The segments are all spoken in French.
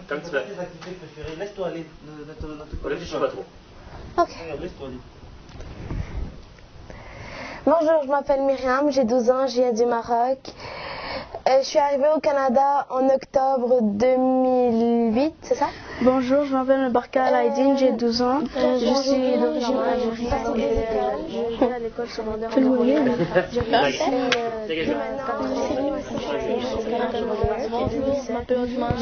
Comme tu veux. Tes activités préférées, laisse-toi aller. Réfléchis pas trop. Ok. Laisse-toi aller. Bonjour, je m'appelle Myriam, j'ai 12 ans, je viens du Maroc. Je suis arrivée au Canada en octobre 2008, c'est ça? Bonjour, je m'appelle Barka Alaïdine, j'ai 12 ans. Je suis d'origine algérienne. Je vais à l'école secondaire. Je m'appelle Othman.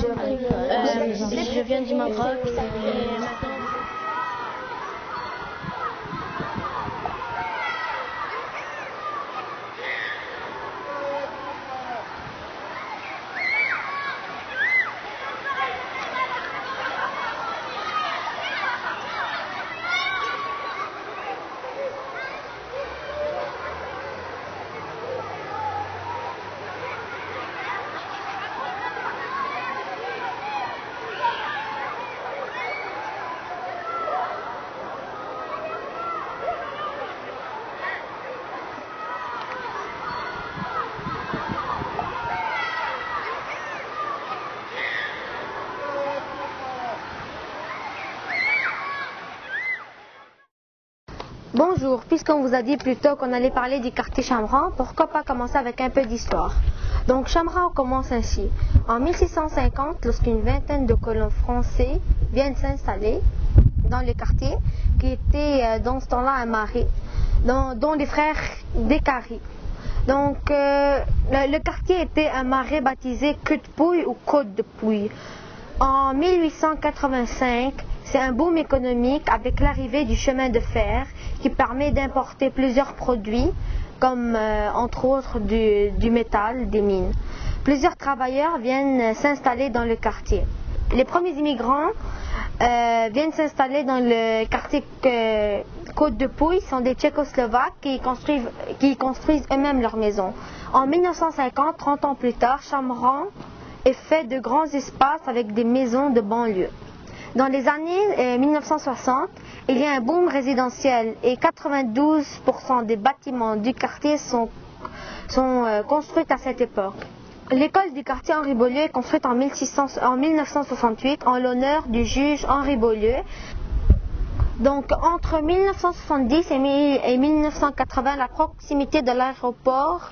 Je viens du Maroc. Bonjour, puisqu'on vous a dit plus tôt qu'on allait parler du quartier Chamran, pourquoi pas commencer avec un peu d'histoire. Donc Chamran commence ainsi. En 1650, lorsqu'une vingtaine de colons français viennent s'installer dans le quartier, qui était dans ce temps-là un marais, dont les frères Descaries. Donc le quartier était un marais baptisé Queue de Pouille ou Côte de Pouille. En 1885, c'est un boom économique avec l'arrivée du chemin de fer qui permet d'importer plusieurs produits, comme entre autres du métal, des mines. Plusieurs travailleurs viennent s'installer dans le quartier. Les premiers immigrants viennent s'installer dans le quartier Côte de Pouille, sont des Tchécoslovaques qui construisent eux-mêmes leurs maisons. En 1950, 30 ans plus tard, Chamran est fait de grands espaces avec des maisons de banlieue. Dans les années 1960, il y a un boom résidentiel et 92% des bâtiments du quartier sont construits à cette époque. L'école du quartier Henri Beaulieu est construite en 1968 en l'honneur du juge Henri Beaulieu. Donc entre 1970 et 1980, la proximité de l'aéroport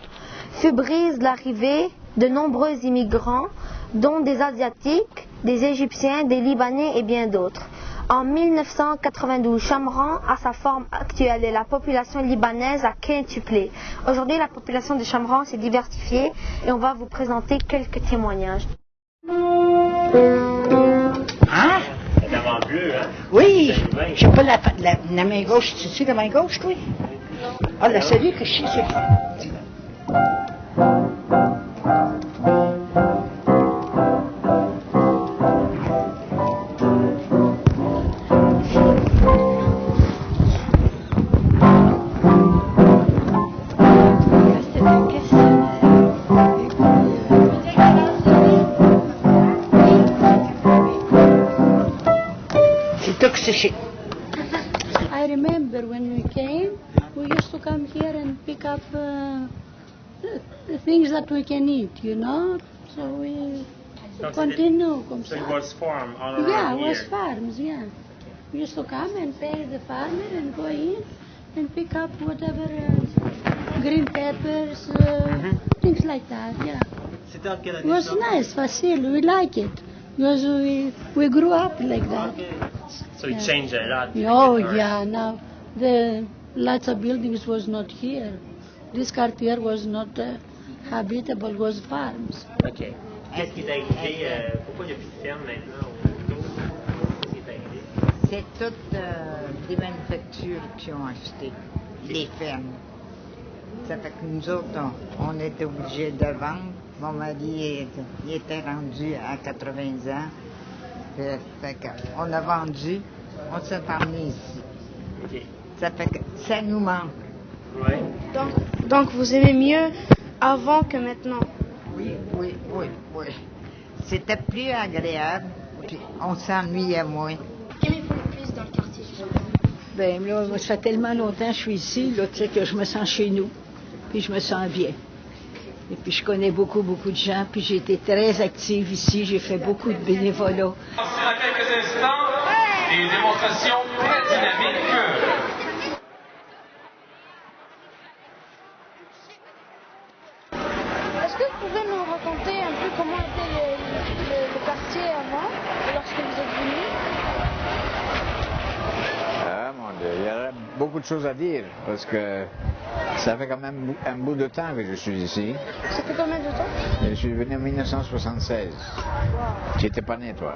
favorise l'arrivée de nombreux immigrants, dont des Asiatiques, des Égyptiens, des Libanais et bien d'autres. En 1992, Chamran a sa forme actuelle et la population libanaise a quintuplé. Aujourd'hui, la population de Chamran s'est diversifiée et on va vous présenter quelques témoignages. Hein? D'avant bleu, hein? Oui, j'ai pas la main gauche. Tu sais la main gauche, toi? Ah, là, celui que je sais, c'est... I remember when we came, we used to come here and pick up the things that we can eat, you know. So we continue. So it was farm all around yeah, it here? was farms, yeah. We used to come and pay the farmer and go in and pick up whatever green peppers, things like that, yeah. It was nice, facile, we like it. Because we grew up like that. Okay. So it changed a lot. Oh yeah, now the lots of buildings was not here. This quartier was not habitable, was farms. OK. Qu'est-ce qui est arrivé? Pourquoi il n'y a plus de ferme maintenant? Qu'est-ce qui est arrivé? C'est toutes des manufactures qui ont acheté les fermes. Ça fait que nous autres, on était obligés de vendre. Mon mari il était rendu à 80 ans. Fait qu'on a vendu, on s'est emmené ici. OK. Ça fait que ça nous manque. Oui. Donc vous aimez mieux avant que maintenant? Oui. C'était plus agréable, puis on s'ennuyait moins. Qu'aimez-vous le plus dans le quartier? Ben là, moi, ça fait tellement longtemps que je suis ici, là, tu sais, que je me sens chez nous, puis je me sens bien. Et puis je connais beaucoup de gens, puis j'ai été très active ici, j'ai fait beaucoup de bénévolat. Dans quelques instants, des démonstrations très dynamiques. Est-ce que vous pouvez nous raconter un peu comment était le quartier avant, lorsque vous êtes venu? Ah mon Dieu, il y a beaucoup de choses à dire, parce que ça fait quand même un bout de temps que je suis ici. Ça fait combien de temps? Je suis venu en 1976. Tu n'étais pas né, toi.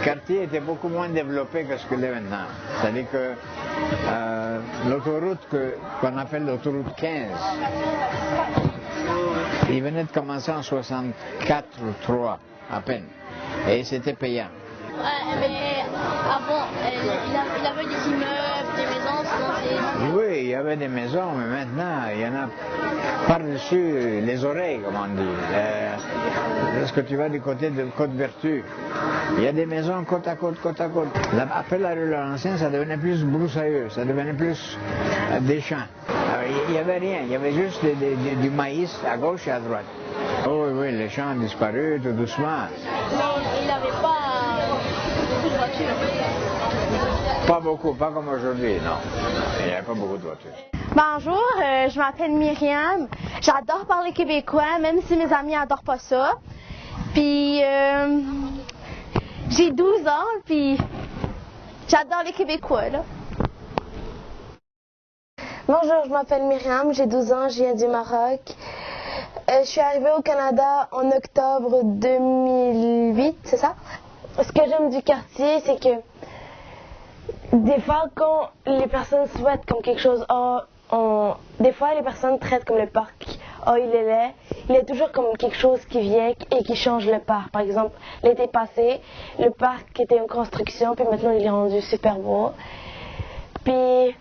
Le quartier était beaucoup moins développé que ce qu'il est maintenant. C'est-à-dire que l'autoroute qu'on appelle l'autoroute 15, il venait de commencer en 64 ou 3, à peine. Et c'était payant. Ouais, mais avant, il avait des immeubles, des maisons, sinon c'est... Oui, il y avait des maisons, mais maintenant, il y en a par-dessus les oreilles, comme on dit. Lorsque tu vas du côté de Côte-Vertu, il y a des maisons côte à côte, côte à côte. Après la rue Laurentien, ça devenait plus broussailleux, ça devenait plus des champs. Il n'y avait rien, il y avait juste du maïs à gauche et à droite. Oh oui, les champs ont disparu tout doucement. Mais il n'avait pas beaucoup de voitures. Pas beaucoup, pas comme aujourd'hui, non. Il n'y avait pas beaucoup de voitures. Bonjour, je m'appelle Myriam. J'adore parler québécois, même si mes amis n'adorent pas ça. Puis, j'ai 12 ans, puis j'adore les Québécois, là. Bonjour, je m'appelle Myriam, j'ai 12 ans, je viens du Maroc. Je suis arrivée au Canada en octobre 2008, c'est ça? Ce que j'aime du quartier, c'est que des fois, quand les personnes souhaitent comme quelque chose, des fois les personnes traitent comme le parc, il est laid. Il y a toujours comme quelque chose qui vient et qui change le parc. Par exemple, l'été passé, le parc était en construction, puis maintenant il est rendu super beau. Puis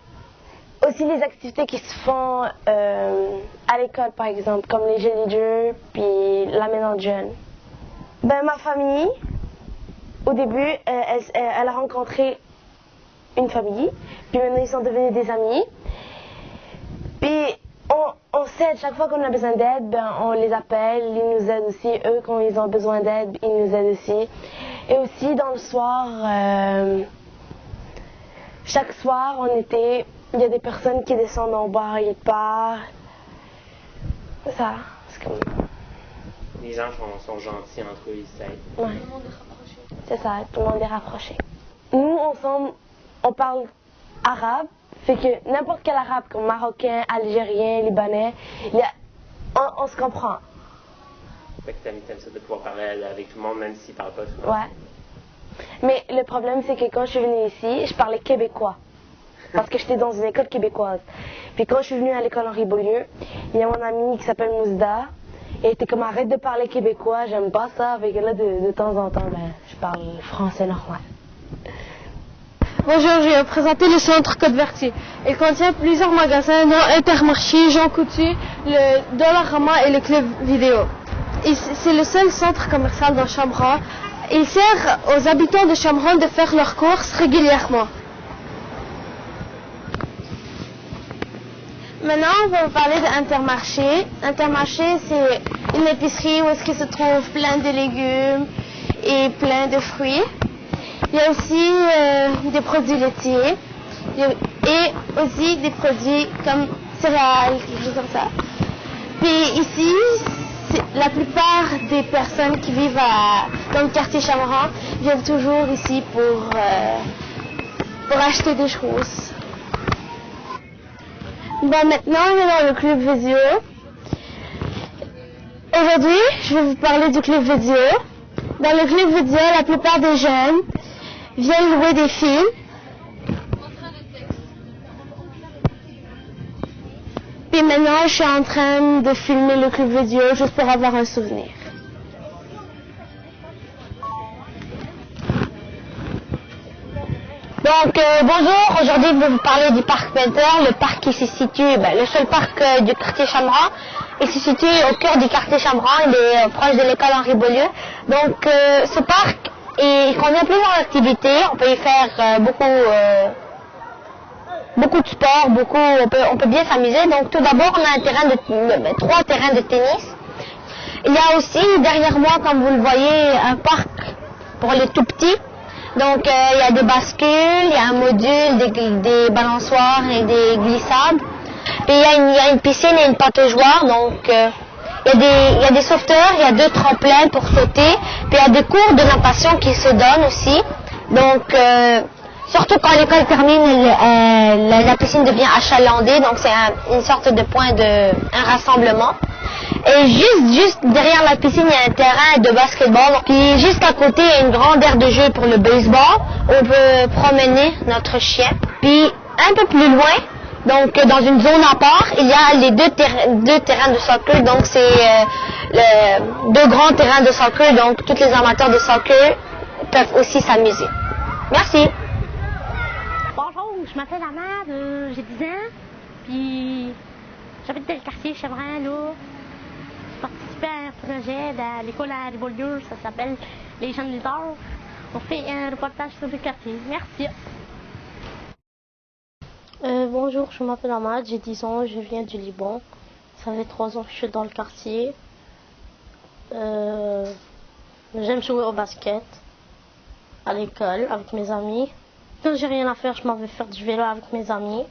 aussi les activités qui se font à l'école, par exemple, comme les Jeux de Dieu, puis la maison de jeunes. Ben, ma famille, au début, elle a rencontré une famille, puis maintenant ils sont devenus des amis. Puis on s'aide, chaque fois qu'on a besoin d'aide, ben, on les appelle, ils nous aident aussi. Eux, quand ils ont besoin d'aide, ils nous aident aussi. Et aussi, dans le soir, chaque soir, il y a des personnes qui descendent en bas, ils partent. C'est ça, c'est comme... Les gens sont gentils entre eux, ils s'aident. Ouais. C'est ça, tout le monde est rapproché. Nous, ensemble, on parle arabe, fait que n'importe quel arabe, comme marocain, algérien, libanais, on se comprend. Fait que t'aimes ça de pouvoir parler avec tout le monde, même s'ils parlent pas souvent. Ouais. Mais le problème, c'est que quand je suis venue ici, je parlais québécois. Parce que j'étais dans une école québécoise. Puis quand je suis venue à l'école Henri Beaulieu, il y a mon ami qui s'appelle Mouzda. Et elle était comme, arrête de parler québécois, j'aime pas ça. Avec là, de temps en temps, ben, je parle français normal. Bonjour, je vais présenter le centre Côte-Vertu. Il contient plusieurs magasins, dont Intermarché, Jean Coutu, le Dollarama et le Club Vidéo. C'est le seul centre commercial dans Chamron. Il sert aux habitants de Chamron de faire leurs courses régulièrement. Maintenant, on va vous parler d'Intermarché. Intermarché, c'est une épicerie où est-ce que se trouve plein de légumes et plein de fruits. Il y a aussi des produits laitiers et aussi des produits comme céréales, quelque chose comme ça. Puis ici, la plupart des personnes qui vivent dans le quartier Chamron viennent toujours ici pour acheter des choses. Bon, maintenant, on est dans le Club Visio. Aujourd'hui, je vais vous parler du Club Visio. Dans le Club Visio, la plupart des jeunes viennent louer des films. Puis maintenant, je suis en train de filmer le Club Visio juste pour avoir un souvenir. Donc, bonjour, aujourd'hui je vais vous parler du parc Painter, le parc qui se situe, le seul parc du quartier Chamron. Il se situe au cœur du quartier Chamron, il est proche de l'école Henri Beaulieu. Donc, ce parc, il contient plusieurs activités, on peut y faire beaucoup de sport, on peut bien s'amuser. Donc tout d'abord, on a 3 terrains de tennis. Il y a aussi derrière moi, comme vous le voyez, un parc pour les tout petits. Donc il y a des bascules, il y a un module, des balançoires et des glissades. Puis il y a une piscine et une pataugeoire. Donc il y a des sauveteurs, il y a 2 tremplins pour sauter. Puis il y a des cours de natation qui se donnent aussi. Donc surtout quand l'école termine, la piscine devient achalandée. Donc c'est une sorte de point un rassemblement. Et juste derrière la piscine, il y a un terrain de basketball. Puis juste à côté, il y a une grande aire de jeu pour le baseball. On peut promener notre chien. Puis un peu plus loin, donc dans une zone à part, il y a les 2 terrains de soccer. Donc c'est 2 grands terrains de soccer. Donc tous les amateurs de soccer peuvent aussi s'amuser. Merci. Bonjour, je m'appelle Amad, j'ai 10 ans. Puis j'habite dans le quartier Chevrin, là. J'ai participé à un projet à l'école à Rive-Beaulieu, ça s'appelle Les Jeunes Leaders. On fait un reportage sur le quartier. Merci. Bonjour, je m'appelle Ahmad, j'ai 10 ans, je viens du Liban. Ça fait 3 ans que je suis dans le quartier. J'aime jouer au basket à l'école avec mes amis. Quand j'ai rien à faire, je m'en vais faire du vélo avec mes amis.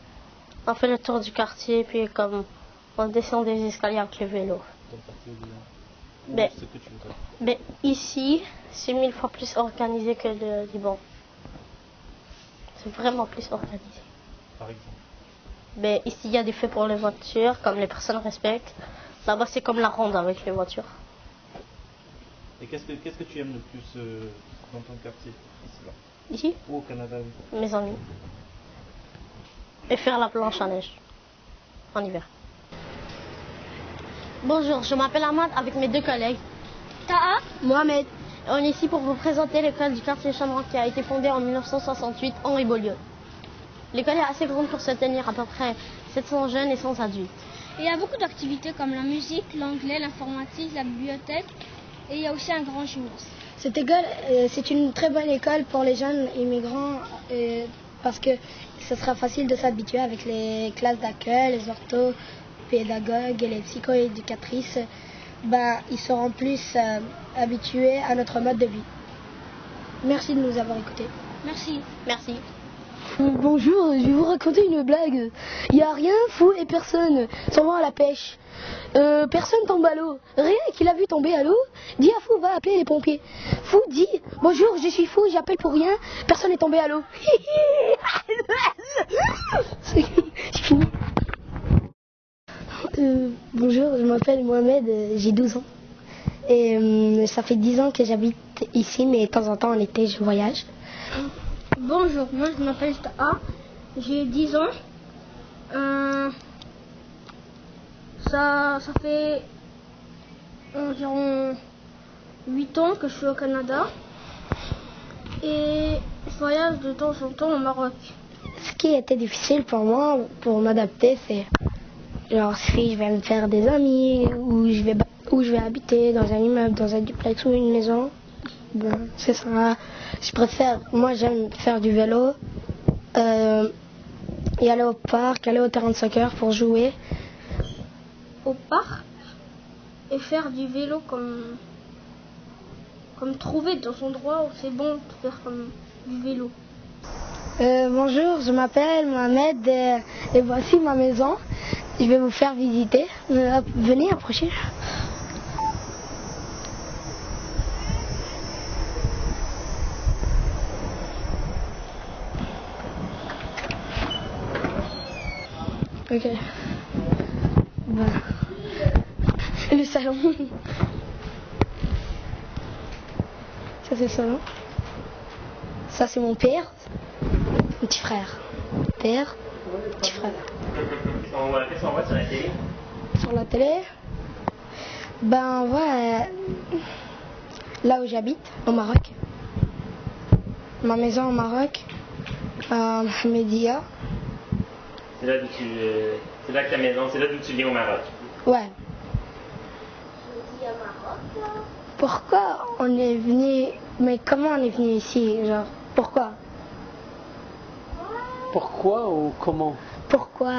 On fait le tour du quartier, puis comme on descend des escaliers avec le vélo. Mais ici, c'est 1000 fois plus organisé que le Liban. C'est vraiment plus organisé. Par exemple? Mais ici, il y a des feux pour les voitures, comme les personnes respectent. Là-bas, c'est comme la ronde avec les voitures. Et qu'est-ce que tu aimes le plus dans ton quartier ici-là? Ici? Ou au Canada? Oui. Mes amis. Et faire la planche à neige. En hiver. Bonjour, je m'appelle Ahmad avec mes 2 collègues. Taha, Mohamed. On est ici pour vous présenter l'école du quartier Chamran qui a été fondée en 1968 en Rive-Beaulieu. L'école est assez grande pour se tenir à peu près 700 jeunes et 100 adultes. il y a beaucoup d'activités comme la musique, l'anglais, l'informatique, la bibliothèque. Et il y a aussi un grand gymnase. Cette école, c'est une très bonne école pour les jeunes immigrants parce que ce sera facile de s'habituer avec les classes d'accueil, les orthopédagogues et les psychoéducatrices. Ils seront plus habitués à notre mode de vie. Merci de nous avoir écoutés. Merci. Merci. Bonjour, je vais vous raconter une blague. Il n'y a rien, Fou et personne s'en vont à la pêche. Personne tombe à l'eau. Rien qu'il a vu tomber à l'eau, dit à Fou, va appeler les pompiers. Fou dit, bonjour, je suis Fou, j'appelle pour rien, personne n'est tombé à l'eau. C'est fini. Bonjour, je m'appelle Mohamed, j'ai 12 ans. Et ça fait 10 ans que j'habite ici, mais de temps en temps en été je voyage. Bonjour, moi je m'appelle Taha, j'ai 10 ans. Ça fait environ 8 ans que je suis au Canada et je voyage de temps en temps au Maroc. Ce qui était difficile pour moi, pour m'adapter, c'est genre si je vais me faire des amis, où je vais habiter, dans un immeuble, dans un duplex ou une maison. C'est ça. Moi j'aime faire du vélo, et aller au parc, aller au terrain de soccer pour jouer. Au parc et faire du vélo comme trouver dans son endroit où c'est bon de faire comme du vélo. Bonjour, je m'appelle Mohamed et voici ma maison. Je vais vous faire visiter. Venez, approchez. Ok. Voilà. Le salon. Ça c'est le salon. Ça c'est mon père. Mon petit frère. Père, petit frère. Qu'est-ce qu'on voit sur la télé? Sur la télé, on voit là où j'habite, au Maroc. Ma maison au Maroc, Média. C'est là que ta maison, c'est là d'où tu viens au Maroc. Ouais. Pourquoi on est venu, mais comment on est venu ici, genre, pourquoi? Pourquoi ou comment? Pourquoi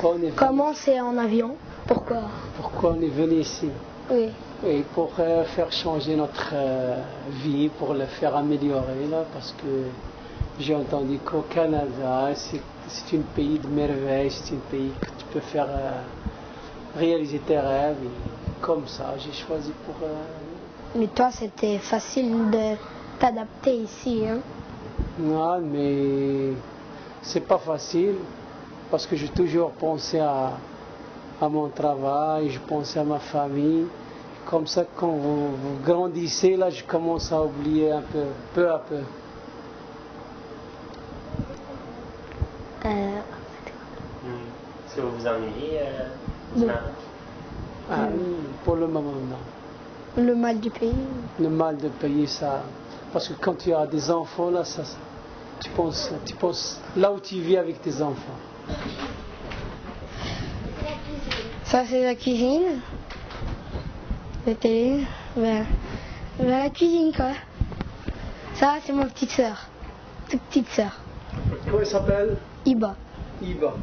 on est venu? Comment c'est en avion? Pourquoi? Pourquoi on est venu ici? Oui. Et pour faire changer notre vie, pour le faire améliorer, là, parce que j'ai entendu qu'au Canada, c'est un pays de merveille, c'est un pays que tu peux faire réaliser tes rêves. Et comme ça, j'ai choisi pour... Mais toi, c'était facile de t'adapter ici, hein? Non, mais c'est pas facile, parce que j'ai toujours pensé à mon travail, je pensais à ma famille. Comme ça, quand vous grandissez, là, je commence à oublier un peu à peu. Est-ce que vous vous ennuyez du Maroc? Pour le moment, non. Le mal du pays? Le mal du pays, ça... Parce que quand tu as des enfants, là, ça, tu penses là où tu vis avec tes enfants. Ça, c'est la cuisine. La télé. La cuisine, quoi. Ça, c'est ma petite sœur. Toute petite sœur. Comment elle s'appelle? Iba. Iba.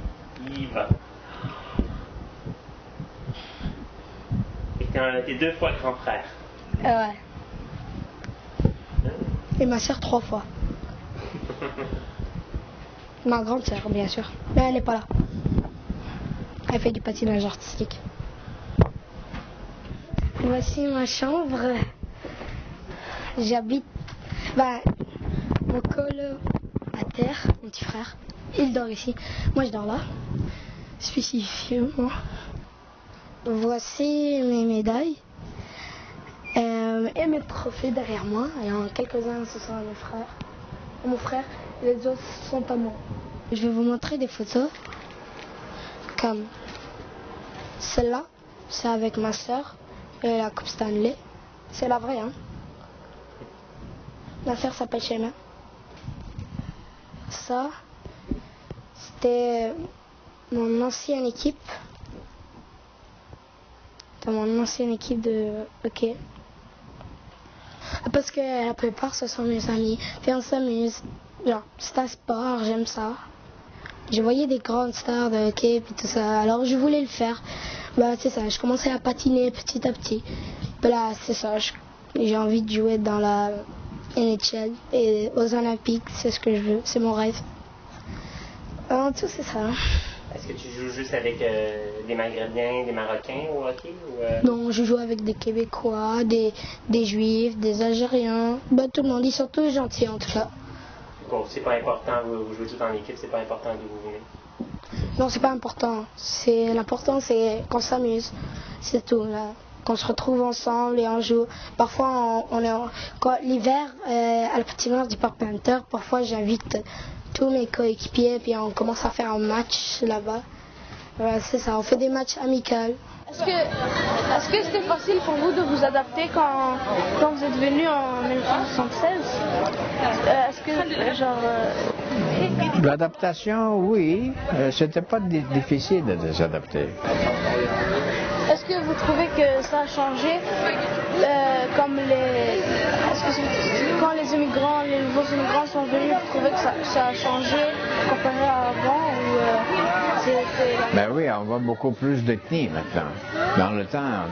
Et t'es 2 fois grand frère. Ouais. Et ma sœur 3 fois. Ma grande sœur, bien sûr. Mais elle n'est pas là. Elle fait du patinage artistique. Voici ma chambre. J'habite... mon colocataire, mon petit frère, il dort ici. Moi, je dors là. Spécifiquement. Voici mes médailles. Et mes trophées derrière moi. Et en quelques-uns, ce sont mes frères. Mon frère, les autres sont à moi. Je vais vous montrer des photos. Comme celle-là, c'est avec ma soeur et la Coupe Stanley. C'est la vraie, hein. Ma soeur s'appelle Shema. Ça, c'était mon ancienne équipe. Dans mon ancienne équipe de hockey. Parce que la plupart, ce sont mes amis. Puis on s'amuse. Genre, c'est un sport, j'aime ça. Je voyais des grandes stars de hockey et tout ça. Alors je voulais le faire. C'est ça, je commençais à patiner petit à petit. Là, c'est ça, j'ai envie de jouer dans la NHL et aux Olympiques, c'est ce que je veux, c'est mon rêve. En tout, c'est ça. Est-ce que tu joues juste avec des Maghrébins, des Marocains au hockey Non, je joue avec des Québécois, des Juifs, des Algériens. Tout le monde, ils sont tous gentils en tout cas. Bon, c'est pas important, vous jouez tout en équipe, c'est pas important d'où vous venez. Non, c'est pas important. L'important, c'est qu'on s'amuse. C'est tout, là. Qu'on se retrouve ensemble et on joue. Parfois, l'hiver, à la patinoire du Parc Panther, parfois j'invite tous mes coéquipiers puis on commence à faire un match là-bas. C'est ça, on fait des matchs amicaux. Est-ce que c'était facile pour vous de vous adapter quand vous êtes venu en 1976? Est-ce que, L'adaptation, oui. C'était pas difficile de s'adapter. Est-ce que vous trouvez que ça a changé quand les immigrants, les nouveaux immigrants sont venus, vous trouvez que ça a changé comparé à avant Oui, on voit beaucoup plus d'ethnies maintenant. Dans le temps,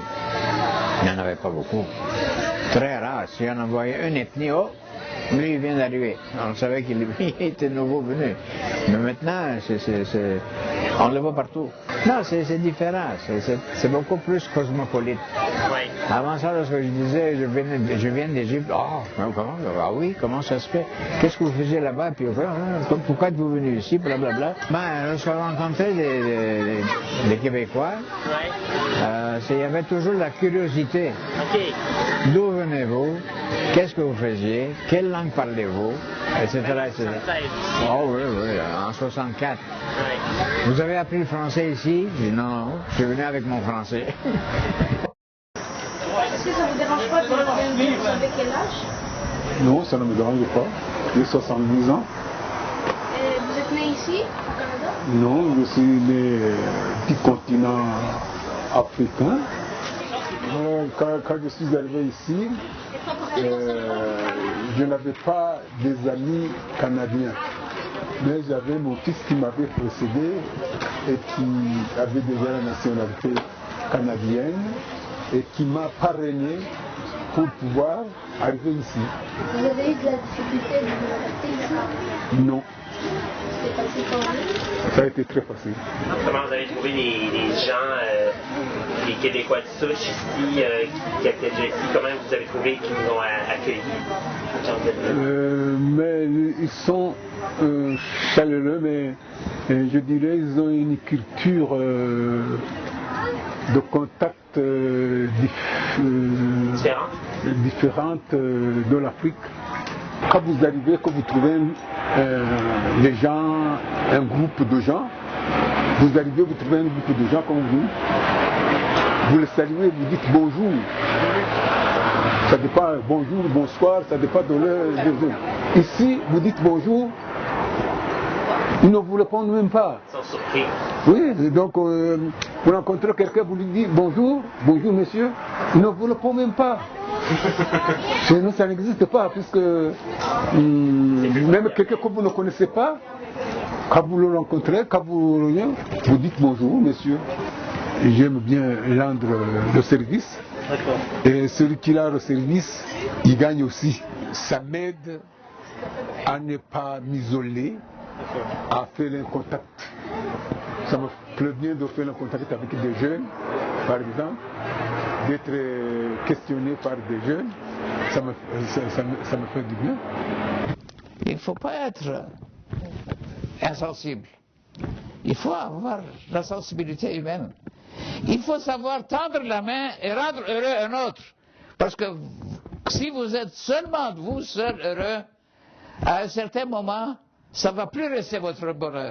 il n'y en avait pas beaucoup. Très rare. Si on en voyait une ethnie, lui il vient d'arriver. On savait qu'il était nouveau venu. Mais maintenant, on le voit partout. Non, c'est différent. C'est beaucoup plus cosmopolite. Oui. Avant ça, lorsque je disais, je viens d'Égypte, comment? Ah oui, comment ça se fait? Qu'est-ce que vous faisiez là-bas? Puis pourquoi êtes-vous venu ici? Blablabla. Lorsqu'on rencontrait des Québécois, il y avait toujours la curiosité. Okay. D'où venez-vous? Qu'est-ce que vous faisiez? Quelle langue parlez-vous? Etc. etc. Oh oui, en 64. Oui. Vous avez appris le français ici? Je dis non, je suis venu avec mon français. Est-ce que ça ne vous dérange pas de revenir? Vous avez quel âge? Non, ça ne me dérange pas. J'ai 70 ans. Et vous êtes né ici, au Canada? Non, je suis né du continent africain. Quand je suis arrivé ici, je n'avais pas des amis canadiens. mais j'avais mon fils qui m'avait précédé et qui avait déjà la nationalité canadienne et qui m'a parrainé pour pouvoir arriver ici. Vous avez eu de la difficulté de vous adapter ici? Non. C'est passé comment? Ça a été très facile. Comment vous avez trouvé les gens, les Québécois de souche ici, qui habitaient déjà ici? Comment vous avez trouvé qu'ils vous ont accueillis? Mais ils sont chaleureux, mais je dirais ils ont une culture de contact différente de l'Afrique. Quand vous arrivez, que vous trouvez les gens, un groupe de gens, vous arrivez, vous trouvez un groupe de gens comme vous le saluez, vous dites bonjour. Ça dépend, bonjour, bonsoir, ça dépend de l'heure. Ici, vous dites bonjour, ils ne vous répondent même pas. Ils sont surpris. Oui, donc vous rencontrez quelqu'un, vous lui dites bonjour, bonjour monsieur, il ne vous répond même pas. Chez nous, ça n'existe pas, puisque même quelqu'un que vous ne connaissez pas, quand vous le rencontrez, quand vous dites bonjour monsieur. J'aime bien rendre le service. Et celui qui a le service, il gagne aussi. Ça m'aide à ne pas m'isoler, à faire un contact. Ça me plaît bien de faire un contact avec des jeunes, par exemple, d'être questionné par des jeunes. Ça me fait du bien. Il ne faut pas être insensible. Il faut avoir la sensibilité humaine. Il faut savoir tendre la main et rendre heureux un autre. Parce que si vous êtes seulement vous seul heureux, à un certain moment, ça ne va plus rester votre bonheur.